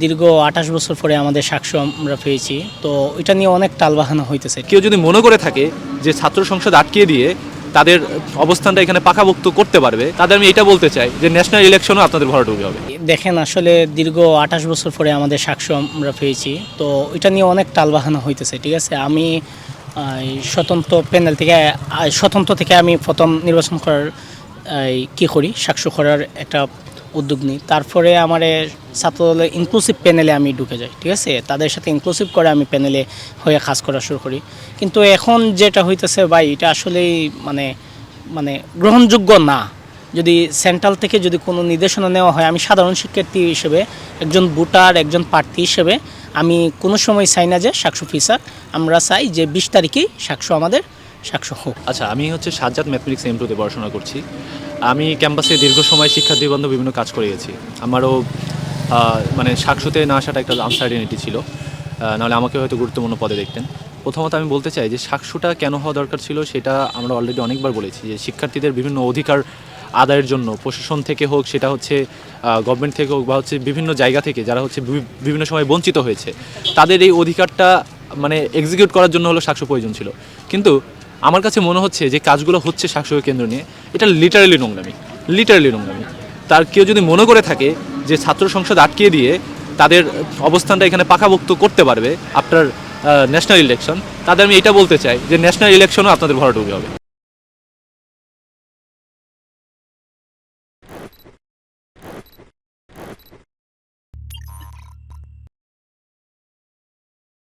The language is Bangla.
দীর্ঘ ২৮ বছর পরে আমাদের সাক্ষ্য আমরা পেয়েছি, তো এটা নিয়ে অনেক টালবাহানা হইতেছে। কেউ যদি মনে করে থাকে যে ছাত্র সংসদ আটকিয়ে দিয়ে তাদের অবস্থানটা এখানে পাকাপোক্ত করতে পারবে, তাদের আমি এটা বলতে চাই যে ন্যাশনাল ইলেকশনও আপনাদের ভরাডুবি হবে। দেখেন, আসলে দীর্ঘ ২৮ বছর পরে আমাদের সাক্ষ্য আমরা পেয়েছি, তো এটা নিয়ে অনেক টালবাহানা হইতেছে। ঠিক আছে, আমি স্বতন্ত্র থেকে আমি প্রথম নির্বাচন করার কী করি, সাক্ষ্য করার একটা উদ্যোগ নিই। তারপরে আমার ছাত্রদলের ইনক্লুসিভ প্যানেলে আমি ঢুকে যাই। ঠিক আছে, তাদের সাথে ইনক্লুসিভ করে আমি প্যানেলে হয়ে কাজ করা শুরু করি। কিন্তু এখন যেটা হইতেছে ভাই, এটা আসলেই মানে গ্রহণযোগ্য না। যদি সেন্ট্রাল থেকে যদি কোনো নির্দেশনা নেওয়া হয়, আমি সাধারণ শিক্ষার্থী হিসেবে, একজন ভোটার, একজন প্রার্থী হিসেবে আমি কোনো সময় চাই না যে সাক্ষ্য ফিসাক। আমরা চাই যে 20 তারিখেই আমাদের সাক্ষ্য হোক। আচ্ছা, আমি সাজ্জাদ ম্যাথমেটিক্স M2 তে পড়াশোনা করছি। আমি ক্যাম্পাসে দীর্ঘ সময় শিক্ষার্থী বান্ধব বিভিন্ন কাজ করে গেছি। আমারও সাক্ষ্যতে না আসাটা একটা আনসার্টেনিটি ছিল, নাহলে আমাকে হয়তো গুরুত্বপূর্ণ পদে দেখতেন। প্রথমত আমি বলতে চাই যে সাক্ষ্যটা কেন হওয়া দরকার ছিল সেটা আমরা অলরেডি অনেকবার বলেছি, যে শিক্ষার্থীদের বিভিন্ন অধিকার আদায়ের জন্য প্রশাসন থেকে হোক, সেটা গভর্নমেন্ট থেকে হোক, বা বিভিন্ন জায়গা থেকে যারা বিভিন্ন সময় বঞ্চিত হয়েছে, তাদের এই অধিকারটা এক্সিকিউট করার জন্য হলো সাক্ষ্য প্রয়োজন ছিল। কিন্তু আমার কাছে মনে হচ্ছে যে কাজগুলো হচ্ছে সাক্ষ্যকে কেন্দ্র নিয়ে, এটা লিটারালি নোংরামি। তার কেউ যদি মনে করে থাকে যে ছাত্র সংসদ আটকিয়ে দিয়ে তাদের অবস্থানটা এখানে পাকাপোক্ত করতে পারবে আফটার ন্যাশনাল ইলেকশন, তাদের আমি এটা বলতে চাই যে ন্যাশনাল ইলেকশনও আপনাদের ভরাডুবি হবে।